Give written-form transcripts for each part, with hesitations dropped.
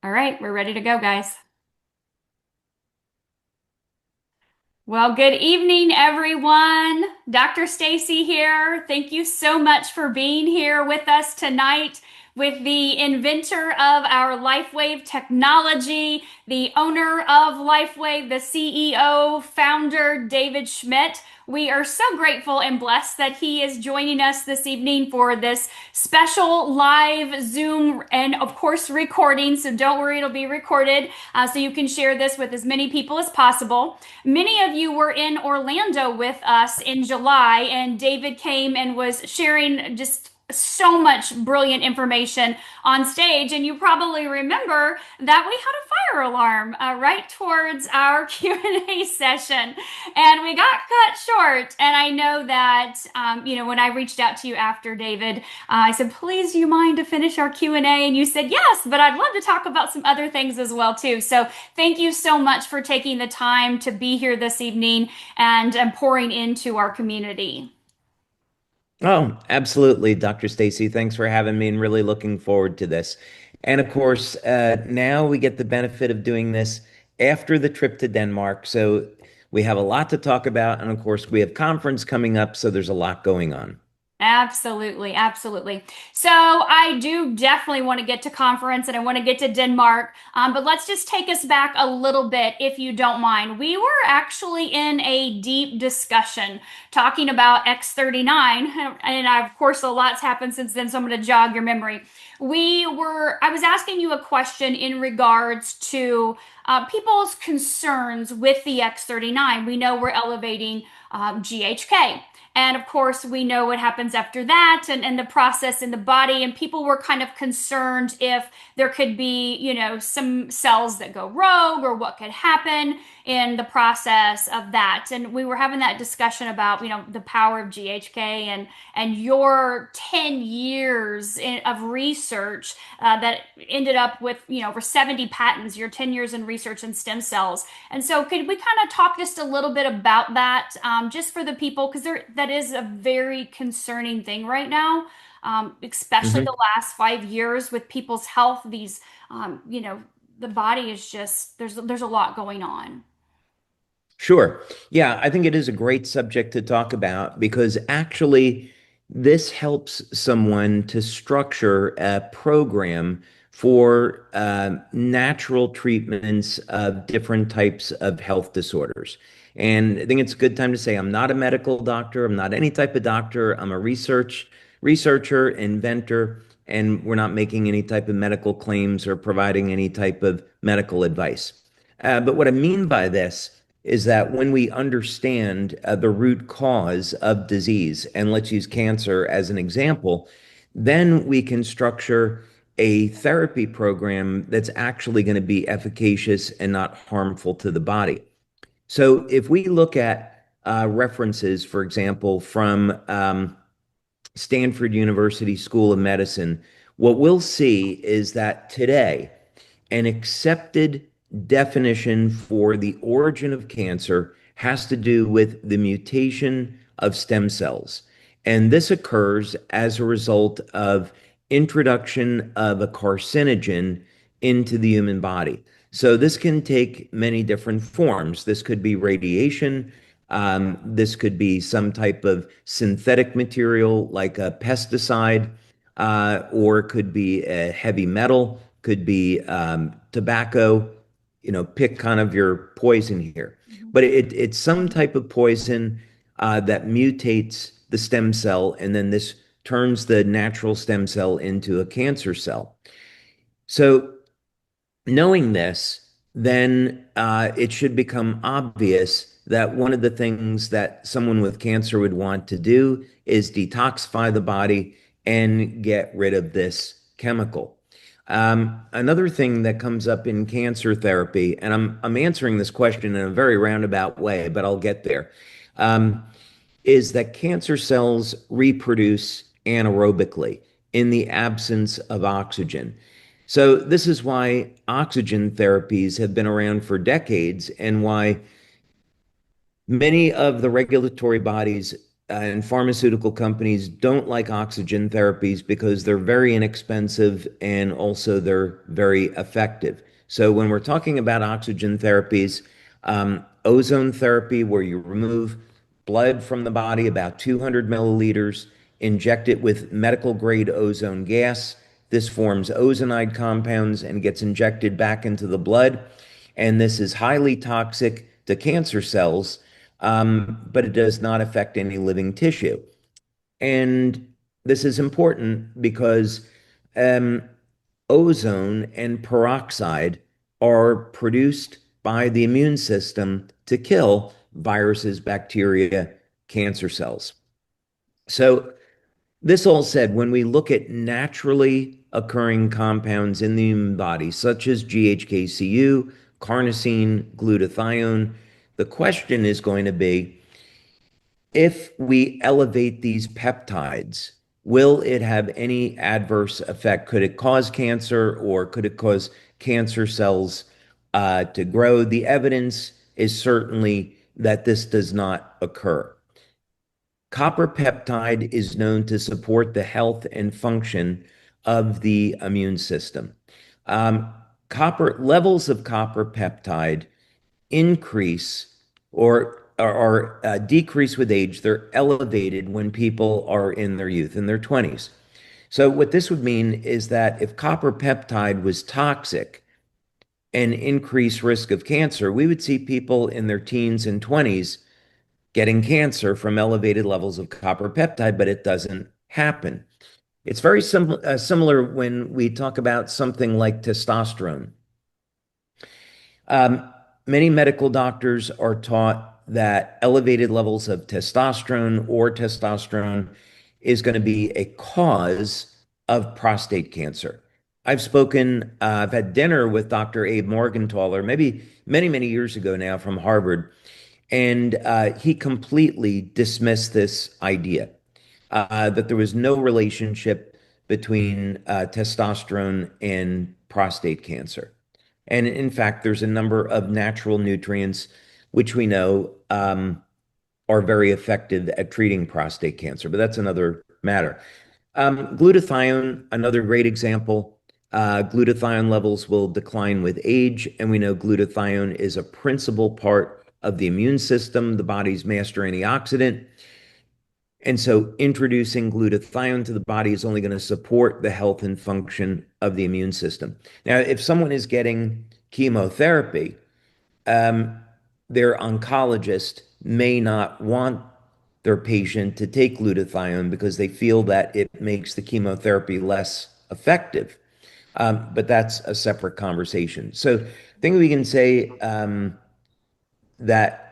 All right, we're ready to go, guys. Well, good evening, everyone. Dr. Stacy here. Thank you so much for being here with us tonight with the inventor of our LifeWave technology, the owner of LifeWave, the CEO, founder, David Schmidt. We are so grateful and blessed that he is joining us this evening for this special live Zoom and, of course, recording. So don't worry, it'll be recorded so you can share this with as many people as possible. Many of you were in Orlando with us in July, and David came and was sharing just so much brilliant information on stage. And you probably remember that we had a fire alarm right towards our Q&A session, and we got cut short. And I know that when I reached out to you after, David, I said, please, do you mind to finish our Q&A? And you said yes, but I'd love to talk about some other things as well too. So thank you so much for taking the time to be here this evening and pouring into our community. Oh, absolutely, Dr. Stacy. Thanks for having me and really looking forward to this. And of course, now we get the benefit of doing this after the trip to Denmark. So we have a lot to talk about. And of course, we have conference coming up. So there's a lot going on. Absolutely, absolutely. So I do definitely want to get to conference and I want to get to Denmark. But let's just take us back a little bit, if you don't mind. We were actually in a deep discussion talking about X39, and of course, a lot's happened since then. So I'm going to jog your memory. I was asking you a question in regards to people's concerns with the X39. We know we're elevating GHK. And of course, we know what happens after that and the process in the body. And people were kind of concerned if there could be, some cells that go rogue or what could happen in the process of that. And we were having that discussion about, the power of GHK and your 10 years of research that ended up with, over 70 patents, your 10 years in research in stem cells. And so could we kind of talk just a little bit about that, just for the people, because that is a very concerning thing right now, especially the last 5 years with people's health. The body is just, there's a lot going on. Sure. Yeah, I think it is a great subject to talk about because actually, this helps someone to structure a program for natural treatments of different types of health disorders. And I think it's a good time to say I'm not a medical doctor. I'm not any type of doctor. I'm a researcher, inventor, and we're not making any type of medical claims or providing any type of medical advice. But what I mean by this is that when we understand the root cause of disease, and let's use cancer as an example, then we can structure a therapy program that's actually going to be efficacious and not harmful to the body. So if we look at references, for example, from Stanford University School of Medicine, what we'll see is that today, an accepted definition for the origin of cancer has to do with the mutation of stem cells. And this occurs as a result of introduction of a carcinogen into the human body. So this can take many different forms. This could be radiation. This could be some type of synthetic material like a pesticide, or it could be a heavy metal, could be tobacco. Pick kind of your poison here. But it's some type of poison that mutates the stem cell, and then this turns the natural stem cell into a cancer cell. So knowing this, then it should become obvious that one of the things that someone with cancer would want to do is detoxify the body and get rid of this chemical. Another thing that comes up in cancer therapy, and I'm answering this question in a very roundabout way, but I'll get there, is that cancer cells reproduce anaerobically in the absence of oxygen. So this is why oxygen therapies have been around for decades and why many of the regulatory bodies and pharmaceutical companies don't like oxygen therapies because they're very inexpensive and also they're very effective. So when we're talking about oxygen therapies, ozone therapy, where you remove blood from the body, about 200 milliliters, inject it with medical grade ozone gas. This forms ozonide compounds and gets injected back into the blood. And this is highly toxic to cancer cells, but it does not affect any living tissue. And this is important because um, ozone and peroxide are produced by the immune system to kill viruses, bacteria, cancer cells. So, this all said, when we look at naturally occurring compounds in the human body, such as GHK-Cu, carnosine, glutathione, the question is going to be, if we elevate these peptides, will it have any adverse effect? Could it cause cancer or could it cause cancer cells to grow? The evidence is certainly that this does not occur. Copper peptide is known to support the health and function of the immune system. Um, Copper levels of copper peptide increase or decrease with age. They're elevated when people are in their youth, in their 20s. So what this would mean is that if copper peptide was toxic and increased risk of cancer, we would see people in their teens and 20s getting cancer from elevated levels of copper peptide, but it doesn't happen. It's very similar when we talk about something like testosterone. Um, Many medical doctors are taught that elevated levels of testosterone is going to be a cause of prostate cancer. I've had dinner with Dr. Abe Morgentaler, maybe many, many years ago now from Harvard, and he completely dismissed this idea that there was no relationship between testosterone and prostate cancer. And in fact, there's a number of natural nutrients which we know are very effective at treating prostate cancer, but that's another matter. Glutathione, another great example. Glutathione levels will decline with age, and we know glutathione is a principal part of the immune system, the body's master antioxidant. And so introducing glutathione to the body is only going to support the health and function of the immune system. Now, if someone is getting chemotherapy, um, their oncologist may not want their patient to take glutathione because they feel that it makes the chemotherapy less effective. But that's a separate conversation. So I think we can say that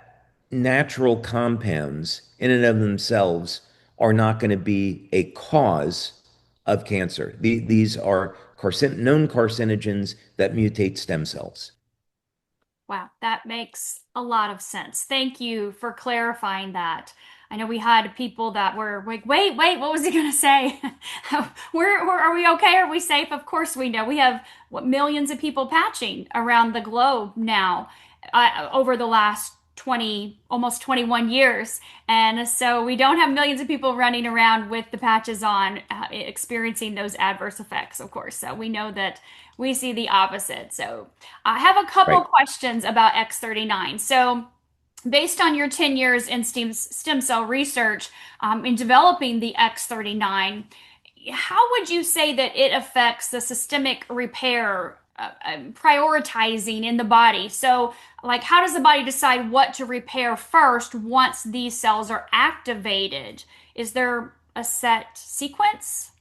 natural compounds in and of themselves are not going to be a cause of cancer. These are known carcinogens that mutate stem cells. Wow, that makes a lot of sense. Thank you for clarifying that. I know we had people that were like, wait, what was he going to say? Are we okay? Are we safe? Of course we know. We have millions of people patching around the globe now over the last 20, almost 21 years. And so we don't have millions of people running around with the patches on, experiencing those adverse effects, of course. So we know that we see the opposite. So I have a couple Right. questions about X39. So based on your 10 years in stem cell research in developing the X39, how would you say that it affects the systemic repair prioritizing in the body? So, like, how does the body decide what to repair first once these cells are activated? Is there a set sequence?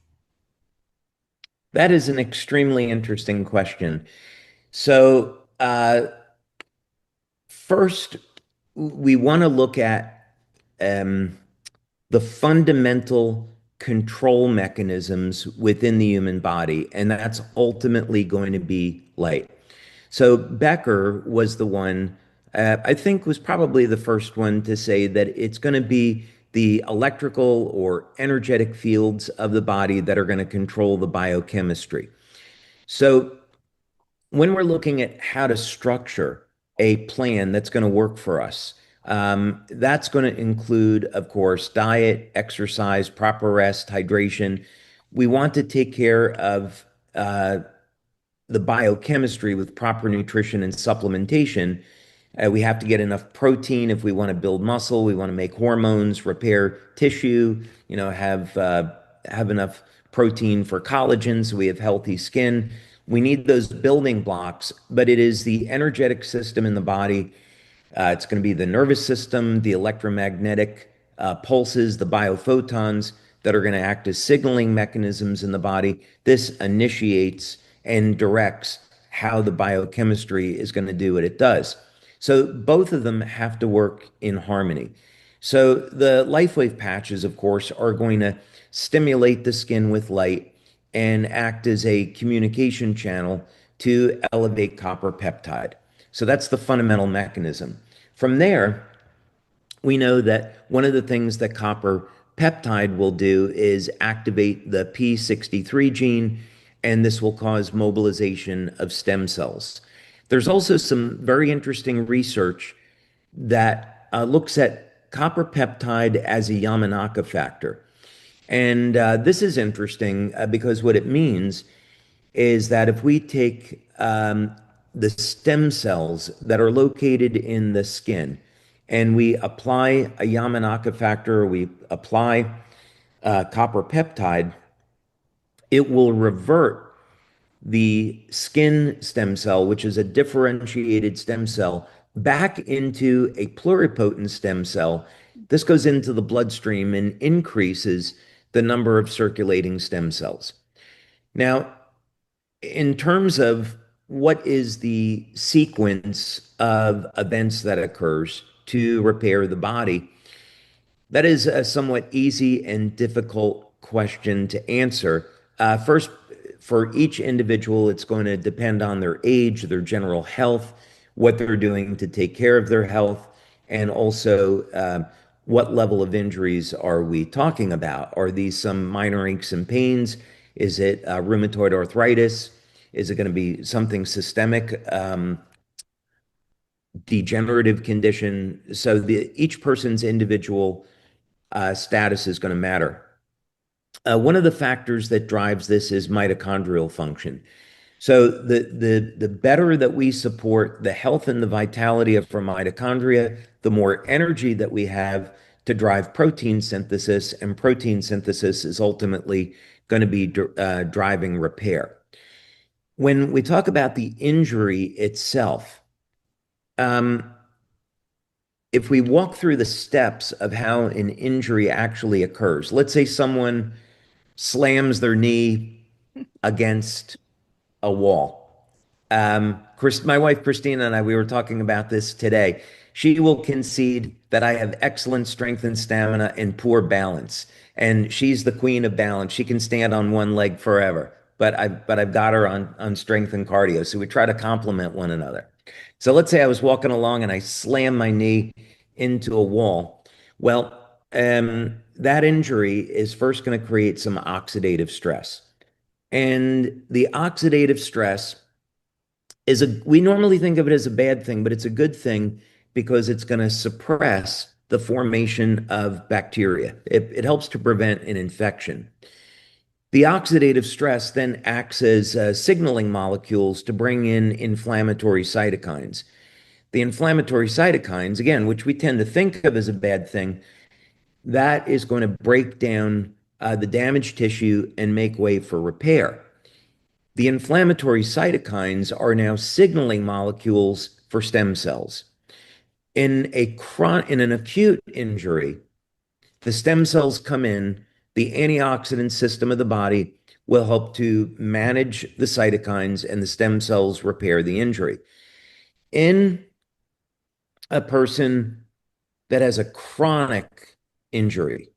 That is an extremely interesting question. So, first, we want to look at um, the fundamental control mechanisms within the human body, and that's ultimately going to be light. So Becker was the one, I think was probably the first one to say that it's going to be the electrical or energetic fields of the body that are going to control the biochemistry. So when we're looking at how to structure a plan that's going to work for us, That's going to include, of course, diet, exercise, proper rest, hydration. We want to take care of the biochemistry with proper nutrition and supplementation. We have to get enough protein if we want to build muscle. We want to make hormones, repair tissue, have enough protein for collagen so we have healthy skin. We need those building blocks, but it is the energetic system in the body. It's going to be the nervous system, the electromagnetic pulses, the biophotons that are going to act as signaling mechanisms in the body. This initiates and directs how the biochemistry is going to do what it does. So both of them have to work in harmony. So the LifeWave patches, of course, are going to stimulate the skin with light and act as a communication channel to elevate copper peptide. So that's the fundamental mechanism. From there, we know that one of the things that copper peptide will do is activate the P63 gene, and this will cause mobilization of stem cells. There's also some very interesting research that looks at copper peptide as a Yamanaka factor. And this is interesting because what it means is that if we take the stem cells that are located in the skin and we apply a Yamanaka factor, or we apply copper peptide, it will revert the skin stem cell, which is a differentiated stem cell, back into a pluripotent stem cell. This goes into the bloodstream and increases the number of circulating stem cells. Now, in terms of what is the sequence of events that occurs to repair the body, that is a somewhat easy and difficult question to answer. First, for each individual, it's going to depend on their age, their general health, what they're doing to take care of their health, and also what level of injuries are we talking about? Are these some minor aches and pains? Is it rheumatoid arthritis? Is it going to be something systemic, degenerative condition? So each person's individual status is going to matter. One of the factors that drives this is mitochondrial function. So the better that we support the health and the vitality of our mitochondria, the more energy that we have to drive protein synthesis, and protein synthesis is ultimately going to be driving repair. When we talk about the injury itself, if we walk through the steps of how an injury actually occurs, let's say someone slams their knee against a wall. My wife Christina and I, we were talking about this today. She will concede that I have excellent strength and stamina and poor balance, and she's the queen of balance. She can stand on one leg forever, but I've got her on strength and cardio. So we try to complement one another. So let's say I was walking along and I slammed my knee into a wall. Well, that injury is first going to create some oxidative stress. And the oxidative stress we normally think of it as a bad thing, but it's a good thing because it's going to suppress the formation of bacteria. It helps to prevent an infection. The oxidative stress then acts as signaling molecules to bring in inflammatory cytokines. The inflammatory cytokines, again, which we tend to think of as a bad thing, that is going to break down the damaged tissue and make way for repair. The inflammatory cytokines are now signaling molecules for stem cells. In an acute injury, the stem cells come in, the antioxidant system of the body will help to manage the cytokines, and the stem cells repair the injury. In a person that has a chronic injury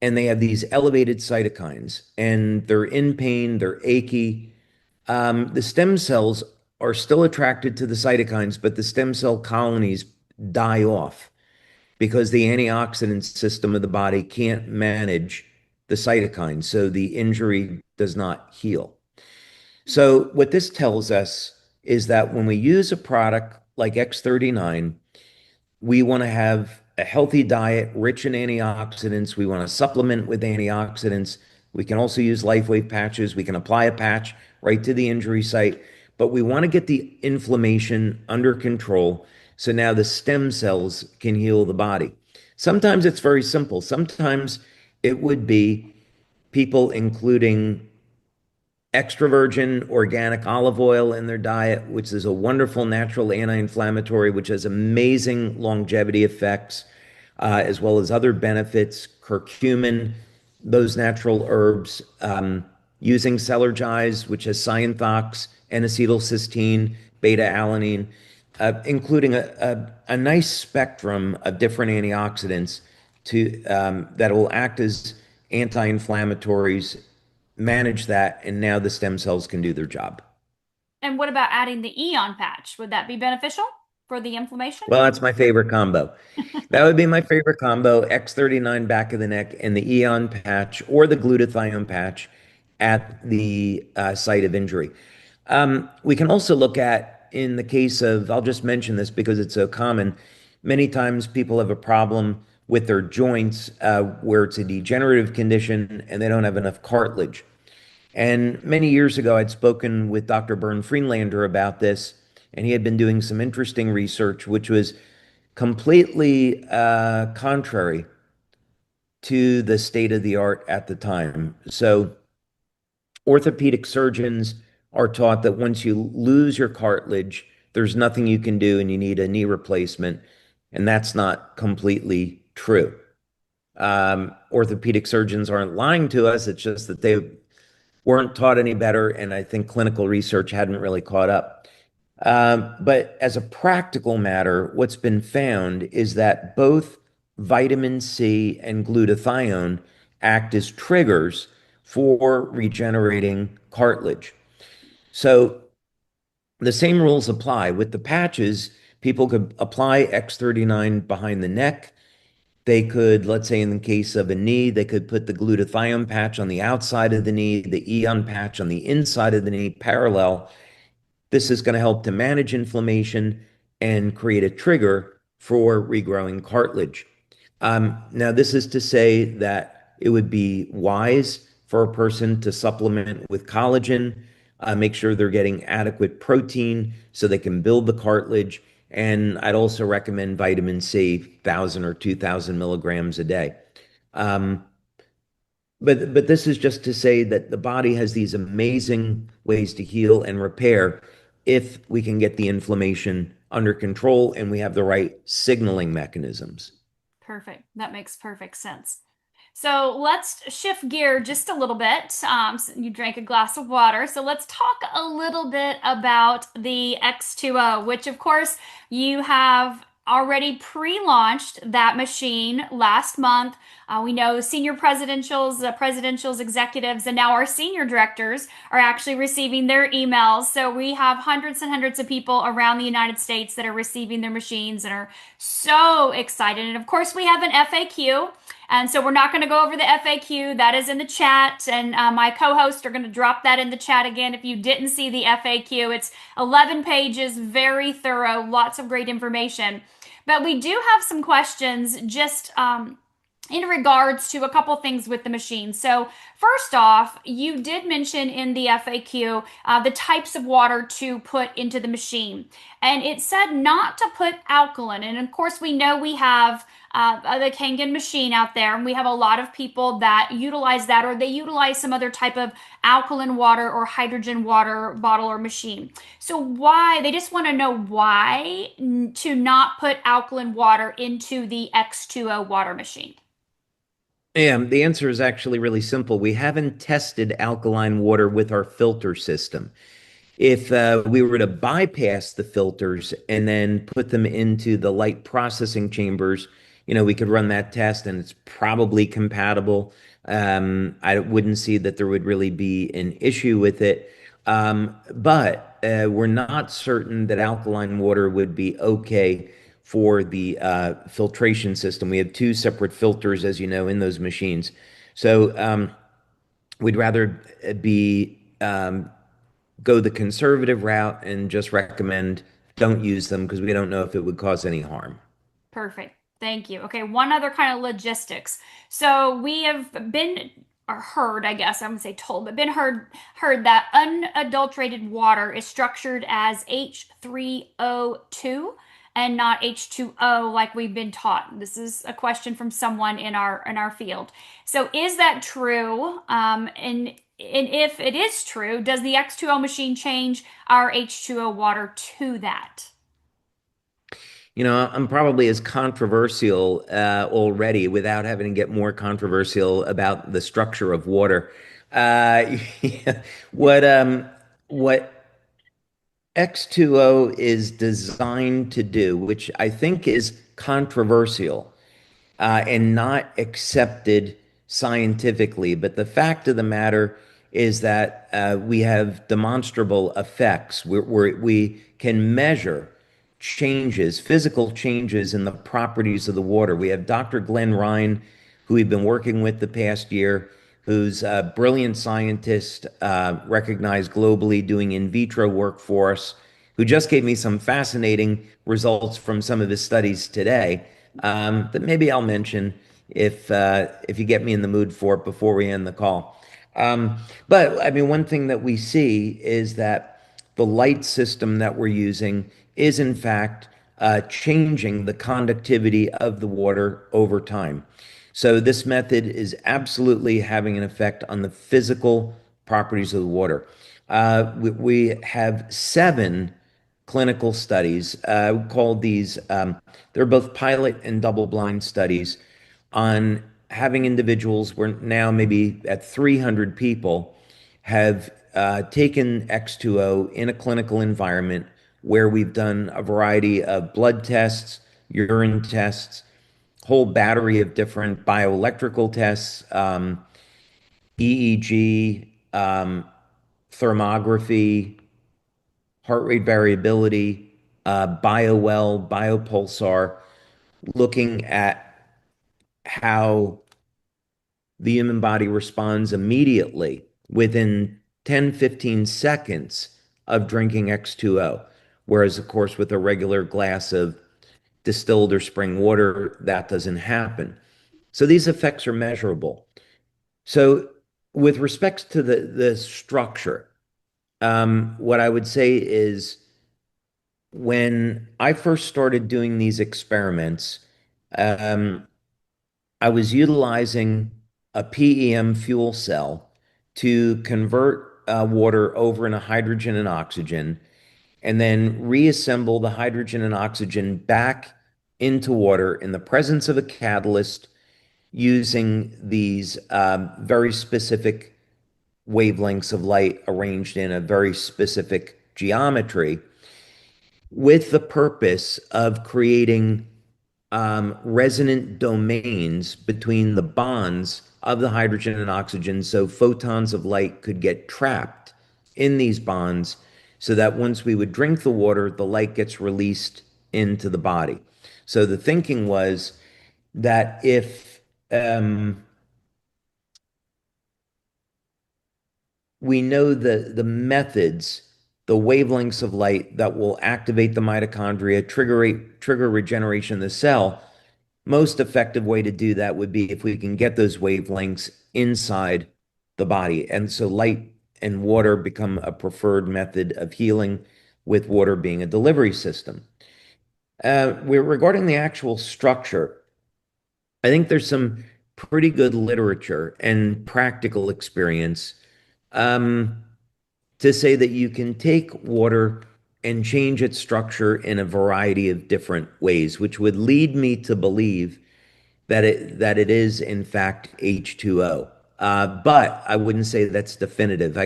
and they have these elevated cytokines and they're in pain, they're achy, the stem cells are still attracted to the cytokines, but the stem cell colonies die off because the antioxidant system of the body can't manage the cytokines. So the injury does not heal. So what this tells us is that when we use a product like X39, we want to have a healthy diet rich in antioxidants. We want to supplement with antioxidants. We can also use LifeWave patches. We can apply a patch right to the injury site, but we want to get the inflammation under control so now the stem cells can heal the body. Sometimes it's very simple. Sometimes it would be people including extra virgin organic olive oil in their diet, which is a wonderful natural anti-inflammatory, which has amazing longevity effects, as well as other benefits. Curcumin, those natural herbs, using cellular, which has cyanothox, N-acetylcysteine, beta-alanine, including a nice spectrum of different antioxidants that will act as anti-inflammatories, manage that, and now the stem cells can do their job. And what about adding the Eon patch? Would that be beneficial for the inflammation? Well, that's my favorite combo. That would be my favorite combo, X39 back of the neck and the Eon patch or the glutathione patch at the site of injury. We can also look at, in the case of, I'll just mention this because it's so common, many times people have a problem with their joints where it's a degenerative condition and they don't have enough cartilage. And many years ago, I'd spoken with Dr. Bernd Friedlander about this, and he had been doing some interesting research, which was completely contrary to the state of the art at the time. So, orthopedic surgeons are taught that once you lose your cartilage, there's nothing you can do and you need a knee replacement. And that's not completely true. Orthopedic surgeons aren't lying to us. It's just that they weren't taught any better, and I think clinical research hadn't really caught up. But as a practical matter, what's been found is that both vitamin C and glutathione act as triggers for regenerating cartilage. So the same rules apply. With the patches, people could apply X39 behind the neck. They could, let's say in the case of a knee, they could put the glutathione patch on the outside of the knee, the Eon patch on the inside of the knee, parallel. This is going to help to manage inflammation and create a trigger for regrowing cartilage. Now, this is to say that it would be wise for a person to supplement with collagen, make sure they're getting adequate protein so they can build the cartilage. And I'd also recommend vitamin C, 1,000 or 2,000 milligrams a day. But this is just to say that the body has these amazing ways to heal and repair if we can get the inflammation under control and we have the right signaling mechanisms. Perfect. That makes perfect sense. So let's shift gear just a little bit. So you drank a glass of water. So let's talk a little bit about the X2O, which of course you have already pre-launched that machine last month. We know senior presidentials, executives, and now our senior directors are actually receiving their emails. So we have hundreds and hundreds of people around the United States that are receiving their machines and are so excited. And of course, we have an FAQ. And so we're not going to go over the FAQ. That is in the chat. And my co-hosts are going to drop that in the chat again. If you didn't see the FAQ, it's 11 pages, very thorough, lots of great information. But we do have some questions just in regards to a couple things with the machine. So first off, you did mention in the FAQ the types of water to put into the machine. And it said not to put alkaline. And of course, we know we have the Kangen machine out there, and we have a lot of people that utilize that, or they utilize some other type of alkaline water or hydrogen water bottle or machine. So why, they just want to know why to not put alkaline water into the X2O water machine. Yeah, the answer is actually really simple. We haven't tested alkaline water with our filter system. If we were to bypass the filters and then put them into the light processing chambers, we could run that test and it's probably compatible. I wouldn't see that there would really be an issue with it. But we're not certain that alkaline water would be okay for the filtration system. We have two separate filters, as you know, in those machines. So we'd rather be go the conservative route and just recommend don't use them because we don't know if it would cause any harm. Perfect. Thank you. Okay, one other kind of logistics. So we have been or heard, I guess I would say told, but been heard that unadulterated water is structured as H3O2 and not H2O like we've been taught. This is a question from someone in our field. So is that true? And if it is true, does the X2O machine change our H2O water to that? I'm probably as controversial already without having to get more controversial about the structure of water. Yeah, what X2O is designed to do, which I think is controversial, and not accepted scientifically. But the fact of the matter is that we have demonstrable effects. We can measure changes, physical changes in the properties of the water. We have Dr. Glenn Ryan, who we've been working with the past year, who's a brilliant scientist, recognized globally, doing in vitro work for us, who just gave me some fascinating results from some of his studies today, that maybe I'll mention if you get me in the mood for it before we end the call. But I mean, one thing that we see is that the light system that we're using is in fact changing the conductivity of the water over time. So this method is absolutely having an effect on the physical properties of the water. We have seven clinical studies called these, they're both pilot and double blind studies on having individuals, we're now maybe at 300 people, have taken X2O in a clinical environment where we've done a variety of blood tests, urine tests, whole battery of different bioelectrical tests, EEG, thermography, heart rate variability, biowell, biopulsar, looking at how the human body responds immediately within 10, 15 seconds of drinking X2O. Whereas, of course, with a regular glass of distilled or spring water, that doesn't happen. So these effects are measurable. So, with respects to the structure, what I would say is when I first started doing these experiments, um, I was utilizing a PEM fuel cell to convert water over into hydrogen and oxygen, and then reassemble the hydrogen and oxygen back into water in the presence of a catalyst using these very specific wavelengths of light arranged in a very specific geometry with the purpose of creating resonant domains between the bonds of the hydrogen and oxygen so photons of light could get trapped in these bonds so that once we would drink the water, the light gets released into the body. So the thinking was that if we know the methods, the wavelengths of light that will activate the mitochondria, trigger regeneration of the cell, most effective way to do that would be if we can get those wavelengths inside the body. And so light and water become a preferred method of healing, with water being a delivery system. Regarding the actual structure, I think there's some pretty good literature and practical experience um, to say that you can take water and change its structure in a variety of different ways, which would lead me to believe that it is in fact H2O. But I wouldn't say that's definitive.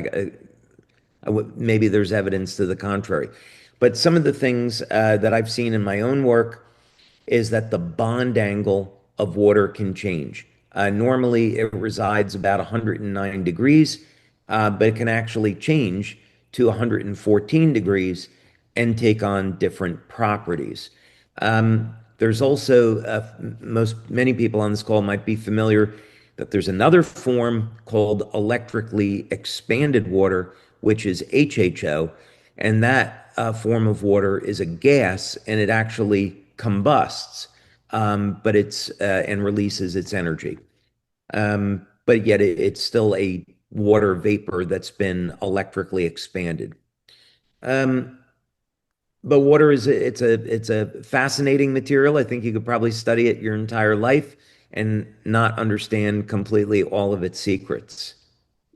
Maybe there's evidence to the contrary. But some of the things that I've seen in my own work is that the bond angle of water can change. Normally, it resides about 109 degrees, but it can actually change to 114 degrees and take on different properties. There's also, many people on this call might be familiar that there's another form called electrically expanded water, which is HHO, and that form of water is a gas and it actually combusts. but it's and releases its energy. But yet it's still a water vapor that's been electrically expanded. Um, but water is it's a fascinating material. I think you could probably study it your entire life and not understand completely all of its secrets.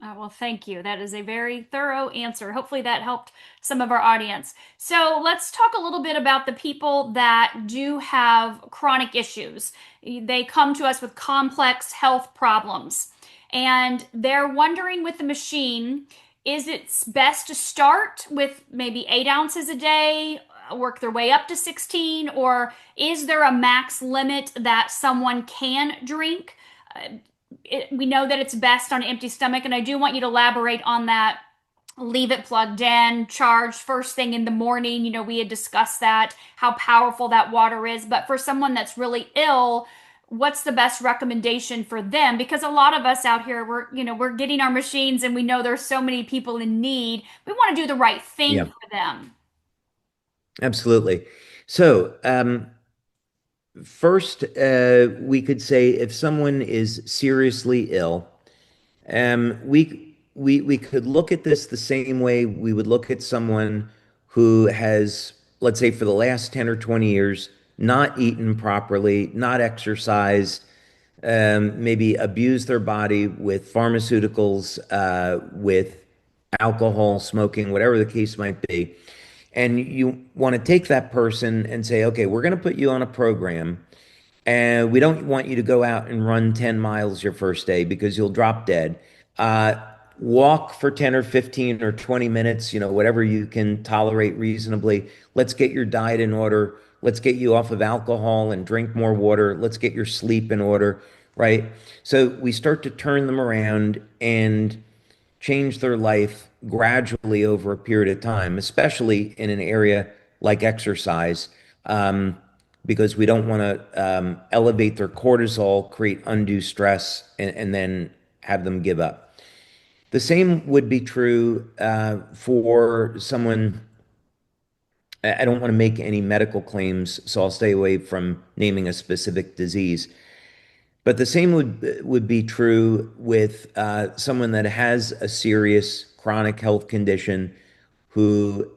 Well, thank you. That is a very thorough answer. Hopefully, that helped some of our audience. So, let's talk a little bit about the people that do have chronic issues. They come to us with complex health problems, and they're wondering with the machine, is it best to start with maybe 8 ounces a day, work their way up to 16, or is there a max limit that someone can drink? We know that it's best on an empty stomach, and I do want you to elaborate on that. Leave it plugged in, charged first thing in the morning. We had discussed that, how powerful that water is. But for someone that's really ill, what's the best recommendation for them? Because a lot of us out here, we're getting our machines, and we know there's so many people in need. We want to do the right thing Yeah, for them. absolutely. So, first, we could say if someone is seriously ill, we could look at this the same way we would look at someone who has, let's say, for the last 10 or 20 years, not eaten properly, not exercised, maybe abused their body with pharmaceuticals, with alcohol, smoking, whatever the case might be. And you want to take that person and say, okay, we're going to put you on a program, and we don't want you to go out and run 10 miles your first day because you'll drop dead. Uh, Walk for 10 or 15 or 20 minutes, whatever you can tolerate reasonably. Let's get your diet in order. Let's get you off of alcohol and drink more water. Let's get your sleep in order, right? So we start to turn them around and change their life gradually over a period of time, especially in an area like exercise, because we don't want to elevate their cortisol, create undue stress, and then have them give up. The same would be true for someone. I don't want to make any medical claims, so I'll stay away from naming a specific disease. But the same would be true with someone that has a serious chronic health condition who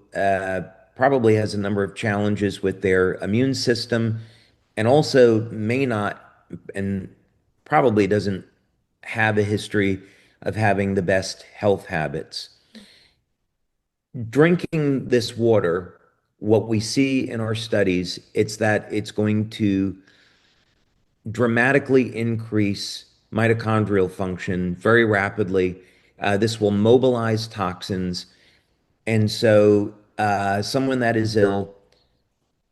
probably has a number of challenges with their immune system and also may not and probably doesn't have a history of having the best health habits. Drinking this water, what we see in our studies, it's that it's going to dramatically increase mitochondrial function very rapidly. This will mobilize toxins. And so, someone that is ill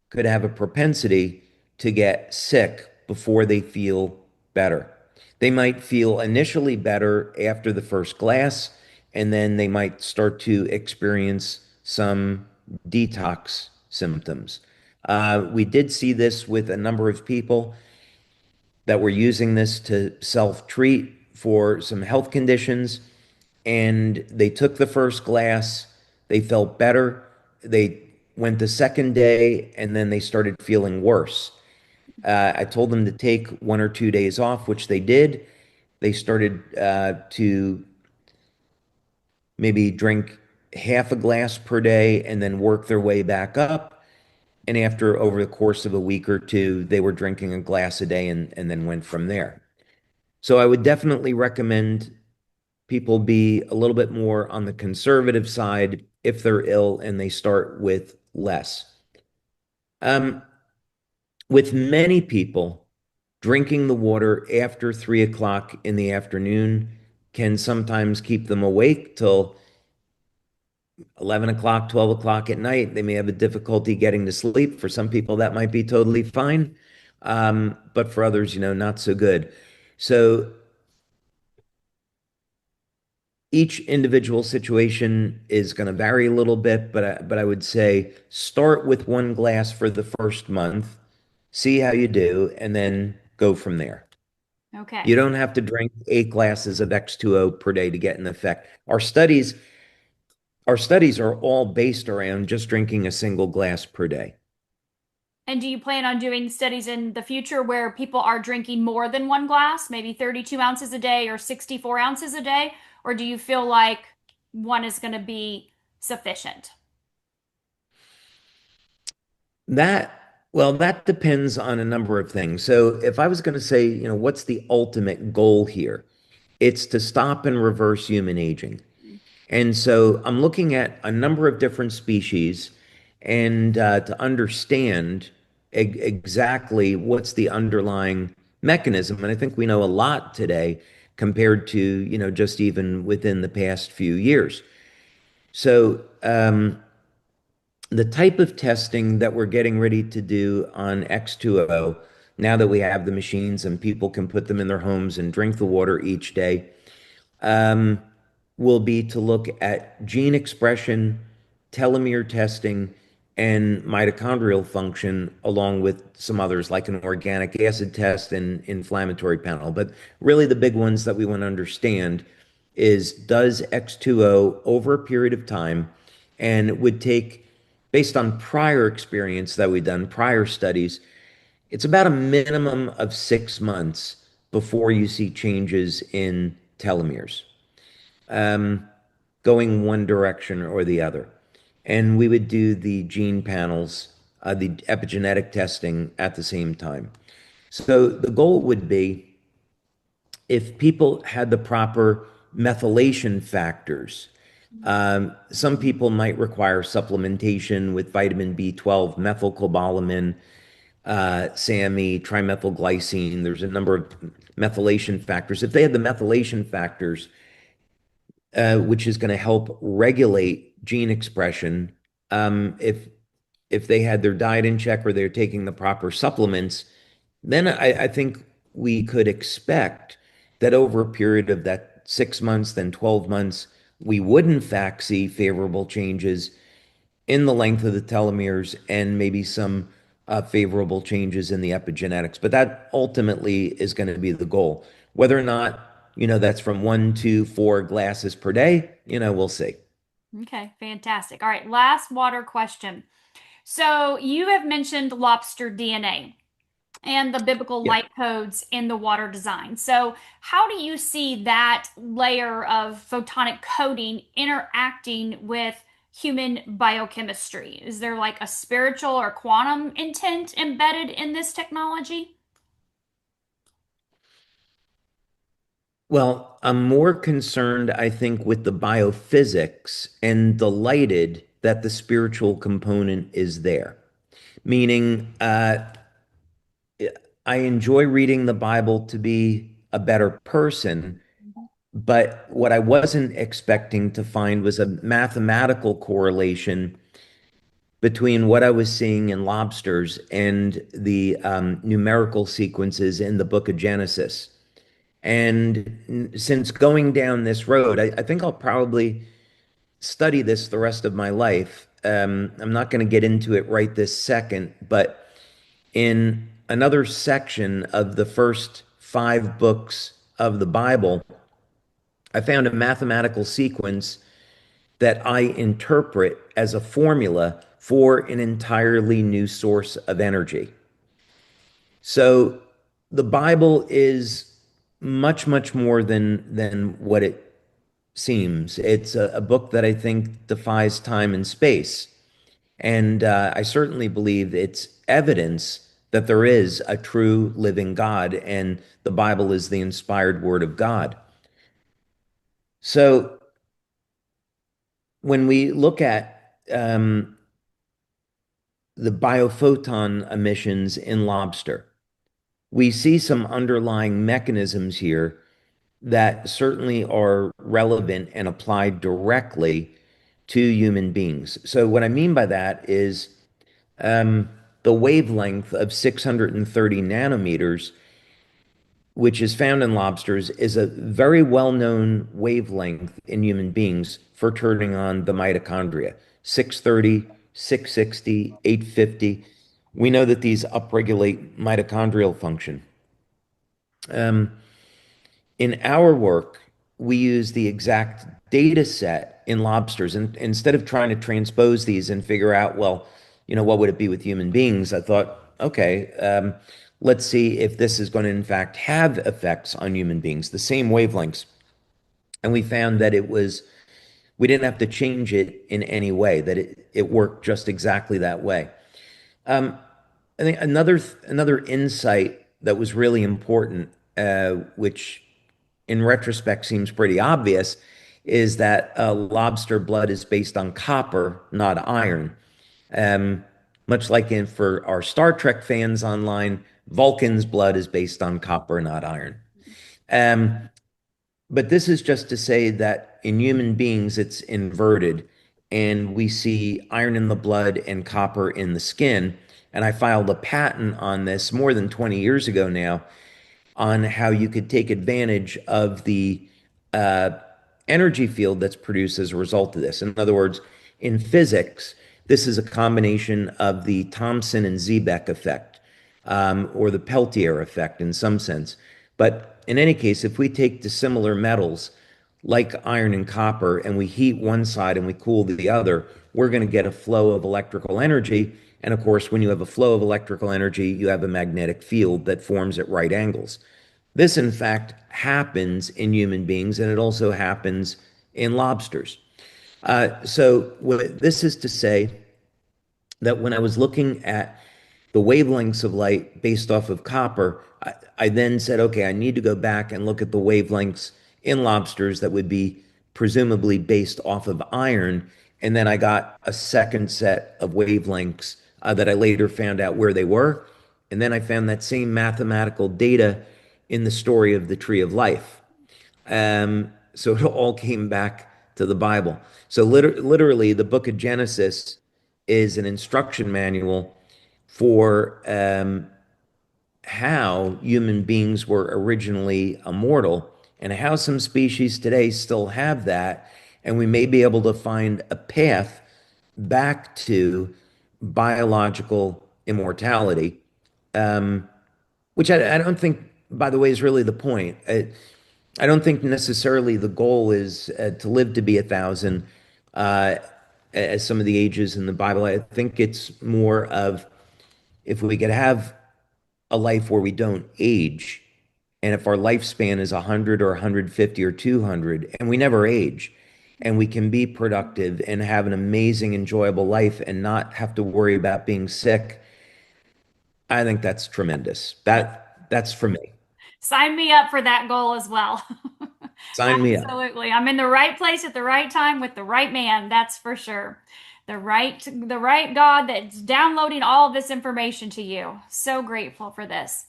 could have a propensity to get sick before they feel better. They might feel initially better after the first glass, and then they might start to experience some detox symptoms. We did see this with a number of people that were using this to self-treat for some health conditions, and they took the first glass, they felt better, they went the second day, and then they started feeling worse. I told them to take 1 or 2 days off, which they did. They started to maybe drink half a glass per day and then work their way back up. And after over the course of a week or two, they were drinking a glass a day and then went from there. So I would definitely recommend people be a little bit more on the conservative side if they're ill and they start with less. Um, with many people, drinking the water after 3 o'clock in the afternoon can sometimes keep them awake till 11 o'clock, 12 o'clock at night. They may have a difficulty getting to sleep. For some people, that might be totally fine. But for others, not so good. So each individual situation is going to vary a little bit, but I would say start with 1 glass for the first month, see how you do, and then go from there. Okay. You don't have to drink 8 glasses of X2O per day to get an effect. Our studies are all based around just drinking a single glass per day. And do you plan on doing studies in the future where people are drinking more than one glass, maybe 32 ounces a day or 64 ounces a day? Or do you feel like one is going to be sufficient? That, well, that depends on a number of things. So if I was going to say, what's the ultimate goal here? It's to stop and reverse human aging. And so I'm looking at a number of different species and to understand exactly what's the underlying mechanism. And I think we know a lot today compared to, just even within the past few years. So the type of testing that we're getting ready to do on X2O, now that we have the machines and people can put them in their homes and drink the water each day, um, will be to look at gene expression, telomere testing, and mitochondrial function, along with some others like an organic acid test and inflammatory panel. But really, the big ones that we want to understand is, does X2O over a period of time, and it would take, based on prior experience that we've done, prior studies, it's about a minimum of 6 months before you see changes in telomeres, um, going one direction or the other. And we would do the gene panels, the epigenetic testing at the same time. So the goal would be, if people had the proper methylation factors, some people might require supplementation with vitamin B12, methylcobalamin, SAMe, trimethylglycine. There's a number of methylation factors. If they had the methylation factors, which is going to help regulate gene expression, if they had their diet in check or they're taking the proper supplements, then I think we could expect that over a period of that 6 months, then 12 months, we would in fact see favorable changes in the length of the telomeres and maybe some favorable changes in the epigenetics. But that ultimately is going to be the goal. Whether or not, that's from 1 to 4 glasses per day, we'll see. Okay, fantastic. All right, last water question. So you have mentioned lobster DNA and the biblical Yeah. light codes in the water design. So, how do you see that layer of photonic coding interacting with human biochemistry? Is there like a spiritual or quantum intent embedded in this technology? Well, I'm more concerned, I think, with the biophysics and delighted that the spiritual component is there. Meaning, I enjoy reading the Bible to be a better person, but what I wasn't expecting to find was a mathematical correlation between what I was seeing in lobsters and the numerical sequences in the book of Genesis. And since going down this road, I think I'll probably study this the rest of my life. I'm not going to get into it right this second, but in another section of the first 5 books of the Bible, I found a mathematical sequence that I interpret as a formula for an entirely new source of energy. So the Bible is much, much more than what it seems. It's a book that I think defies time and space. And I certainly believe it's evidence that there is a true living God, and the Bible is the inspired word of God. So when we look at the biophoton emissions in lobster, we see some underlying mechanisms here that certainly are relevant and applied directly to human beings. So, what I mean by that is the wavelength of 630 nanometers, which is found in lobsters, is a very well known wavelength in human beings for turning on the mitochondria. 630, 660, 850. We know that these upregulate mitochondrial function. Um, in our work, we use the exact data set in lobsters. And instead of trying to transpose these and figure out, well, what would it be with human beings? I thought, okay, let's see if this is going to in fact have effects on human beings, the same wavelengths. And we found that we didn't have to change it in any way, that it worked just exactly that way. I think another insight that was really important, which in retrospect seems pretty obvious, is that lobster blood is based on copper, not iron. Um, Much like for our Star Trek fans online, Vulcan's blood is based on copper, not iron. Um, but this is just to say that in human beings, it's inverted, and we see iron in the blood and copper in the skin. And I filed a patent on this more than 20 years ago now, on how you could take advantage of the uh, energy field that's produced as a result of this. In other words, in physics, this is a combination of the Thomson and Seebeck effect, or the Peltier effect in some sense. But in any case, if we take dissimilar metals like iron and copper and we heat one side and we cool the other, we're going to get a flow of electrical energy. And of course, when you have a flow of electrical energy, you have a magnetic field that forms at right angles. This, in fact, happens in human beings, and it also happens in lobsters. So, what this is to say that when I was looking at the wavelengths of light based off of copper, I then said, okay, I need to go back and look at the wavelengths in lobsters that would be presumably based off of iron. And then I got a second set of wavelengths that I later found out where they were. And then I found that same mathematical data in the story of the tree of life. So it all came back to the Bible. So literally, the book of Genesis is an instruction manual for how human beings were originally immortal and how some species today still have that. And we may be able to find a path back to biological immortality, which I don't think, by the way, is really the point. I don't think necessarily the goal is to live to be 1,000, uh, as some of the ages in the Bible. I think it's more of if we could have a life where we don't age, and if our lifespan is 100 or 150 or 200, and we never age, and we can be productive and have an amazing, enjoyable life and not have to worry about being sick, I think that's tremendous. That's for me. Sign me up for that goal as well. Sign me up. Absolutely. I'm in the right place at the right time with the right man, that's for sure. The right God that's downloading all of this information to you. So grateful for this.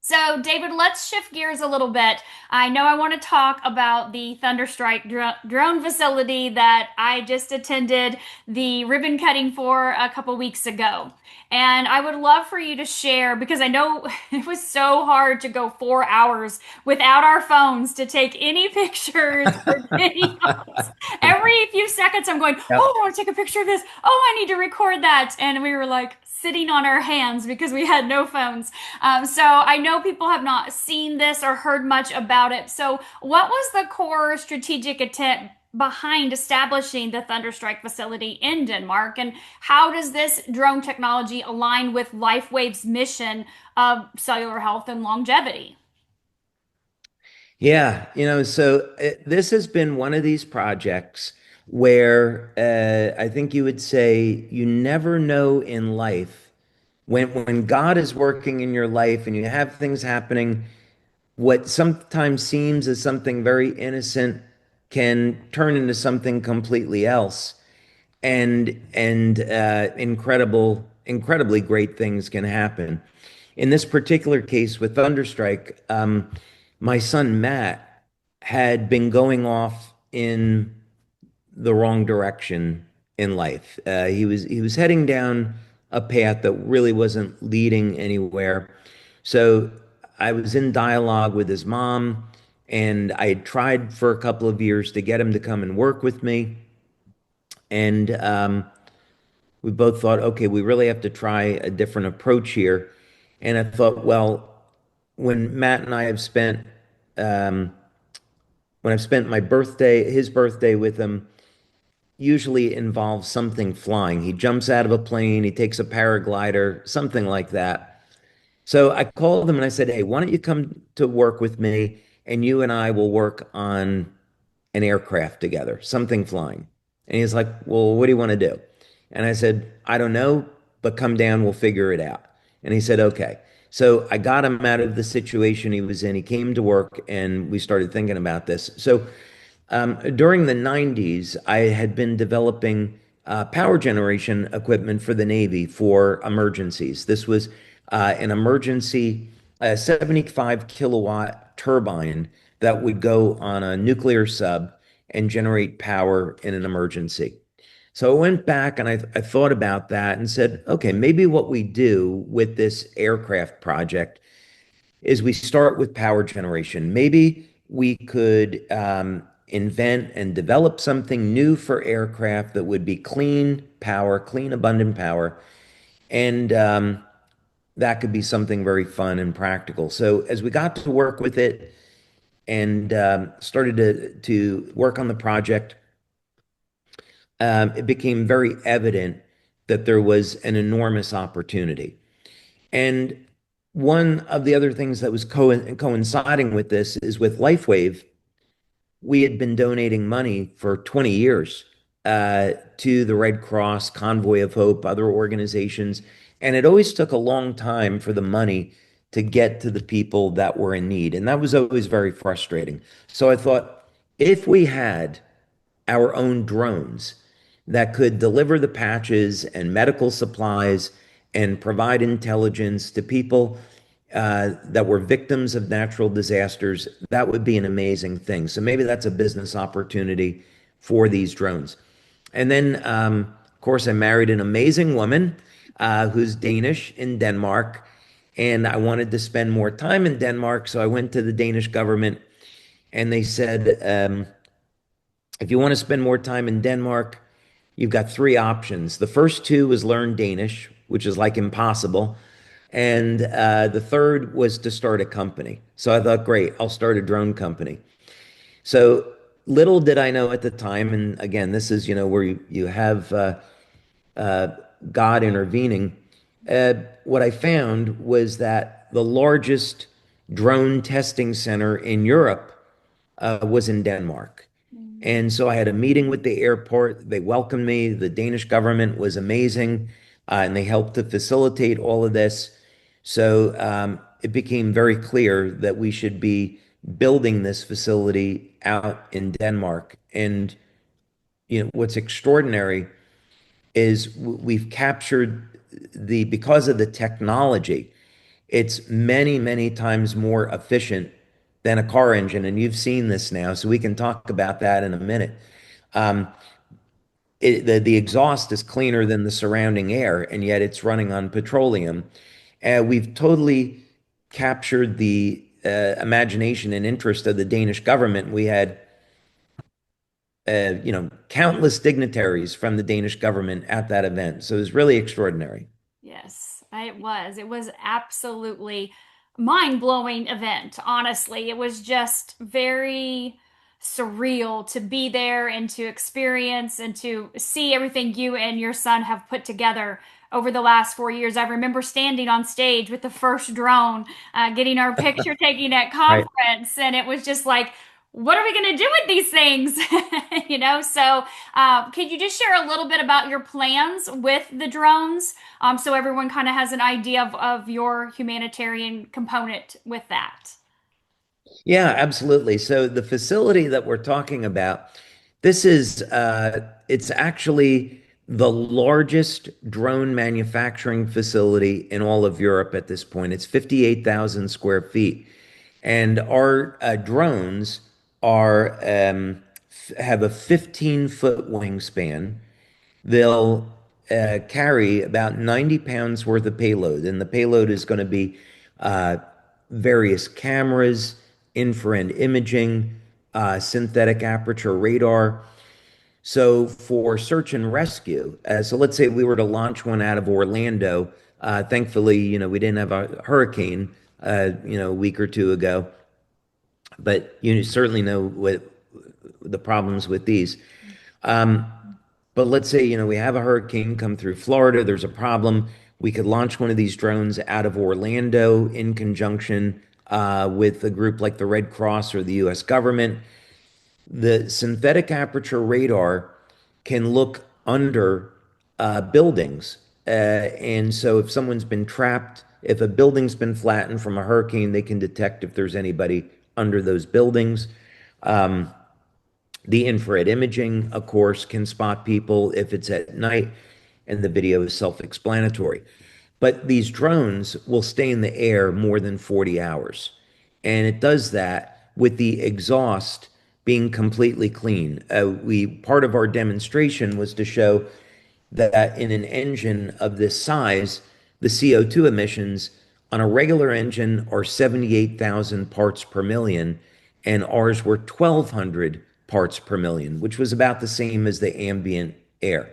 So, David, let's shift gears a little bit. I know I want to talk about the Thunderstrike drone facility that I just attended the ribbon cutting for a couple weeks ago. And I would love for you to share because I know it was so hard to go 4 hours without our phones to take any pictures or videos. Every few seconds, I'm going, oh, Yep. I want to take a picture of this. Oh, I need to record that. And we were like sitting on our hands because we had no phones. So I know people have not seen this or heard much about it. So, what was the core strategic intent behind establishing the Thunderstrike facility in Denmark? And how does this drone technology align with LifeWave's mission of cellular health and longevity? Yeah, this has been one of these projects where I think you would say you never know in life when God is working in your life and you have things happening, what sometimes seems as something very innocent can turn into something completely else, and incredibly great things can happen. In this particular case with Thunderstrike, my son Matt had been going off in the wrong direction in life. He was heading down a path that really wasn't leading anywhere. So I was in dialogue with his mom, and I had tried for a couple of years to get him to come and work with me. And we both thought, okay, we really have to try a different approach here. And I thought, well, when Matt and I have spent, um, when I've spent my birthday, his birthday with him, usually involves something flying. He jumps out of a plane, he takes a paraglider, something like that. So I called him and I said, "Hey, why don't you come to work with me and you and I will work on an aircraft together, something flying." And he's like, "Well, what do you want to do?" And I said, "I don't know, but come down, we'll figure it out." And he said, "Okay." So I got him out of the situation he was in. He came to work and we started thinking about this. So during the 90s, I had been developing power generation equipment for the Navy for emergencies. This was an emergency 75 kilowatt turbine that would go on a nuclear sub and generate power in an emergency. So I went back and I thought about that and said, okay, maybe what we do with this aircraft project is we start with power generation. Maybe we could invent and develop something new for aircraft that would be clean power, clean, abundant power. And that could be something very fun and practical. So as we got to work with it and started to work on the project, it became very evident that there was an enormous opportunity. And one of the other things that was coinciding with this is with LifeWave, we had been donating money for 20 years to the Red Cross, Convoy of Hope, other organizations. And it always took a long time for the money to get to the people that were in need. And that was always very frustrating. So I thought, if we had our own drones that could deliver the patches and medical supplies and provide intelligence to people that were victims of natural disasters, that would be an amazing thing. So maybe that's a business opportunity for these drones. And then, of course, I married an amazing woman who's Danish in Denmark. And I wanted to spend more time in Denmark. So I went to the Danish government and they said, if you want to spend more time in Denmark, you've got three options. The first two was learn Danish, which is like impossible. And the third was to start a company. So I thought, great, I'll start a drone company. So little did I know at the time, and again, this is, where you have uh, God intervening. What I found was that the largest drone testing center in Europe was in Denmark. And so I had a meeting with the airport. They welcomed me. The Danish government was amazing, and they helped to facilitate all of this. So it became very clear that we should be building this facility out in Denmark. And what's extraordinary is we've captured because of the technology, it's many, many times more efficient than a car engine. And you've seen this now, so we can talk about that in a minute. Um, the exhaust is cleaner than the surrounding air, and yet it's running on petroleum. We've totally captured the imagination and interest of the Danish government. We had, countless dignitaries from the Danish government at that event. So it was really extraordinary. Yes, it was. It was absolutely mind-blowing event, honestly. It was just very surreal to be there and to experience and to see everything you and your son have put together over the last 4 years. I remember standing on stage with the first drone, getting our picture taken at Right. conference, and it was just like, what are we going to do with these things? So could you just share a little bit about your plans with the drones, so everyone kind of has an idea of your humanitarian component with that? Yeah, absolutely. So the facility that we're talking about, it's actually the largest drone manufacturing facility in all of Europe at this point. It's 58,000 square feet. And our drones have a 15-foot wingspan. They'll carry about 90 pounds worth of payload, and the payload is going to be uh, various cameras, infrared imaging, synthetic aperture radar. So for search and rescue, so let's say we were to launch one out of Orlando. Thankfully, we didn't have a hurricane, a week or two ago, but you certainly know what the problems with these. But let's say, we have a hurricane come through Florida, there's a problem. We could launch one of these drones out of Orlando in conjunction with a group like the Red Cross or the US government. The synthetic aperture radar can look under buildings. And so if someone's been trapped, if a building's been flattened from a hurricane, they can detect if there's anybody under those buildings. Um, the infrared imaging, of course, can spot people if it's at night, and the video is self-explanatory. But these drones will stay in the air more than 40 hours. And it does that with the exhaust being completely clean. Part of our demonstration was to show that in an engine of this size, the CO2 emissions on a regular engine are 78,000 parts per million, and ours were 1,200 parts per million, which was about the same as the ambient air.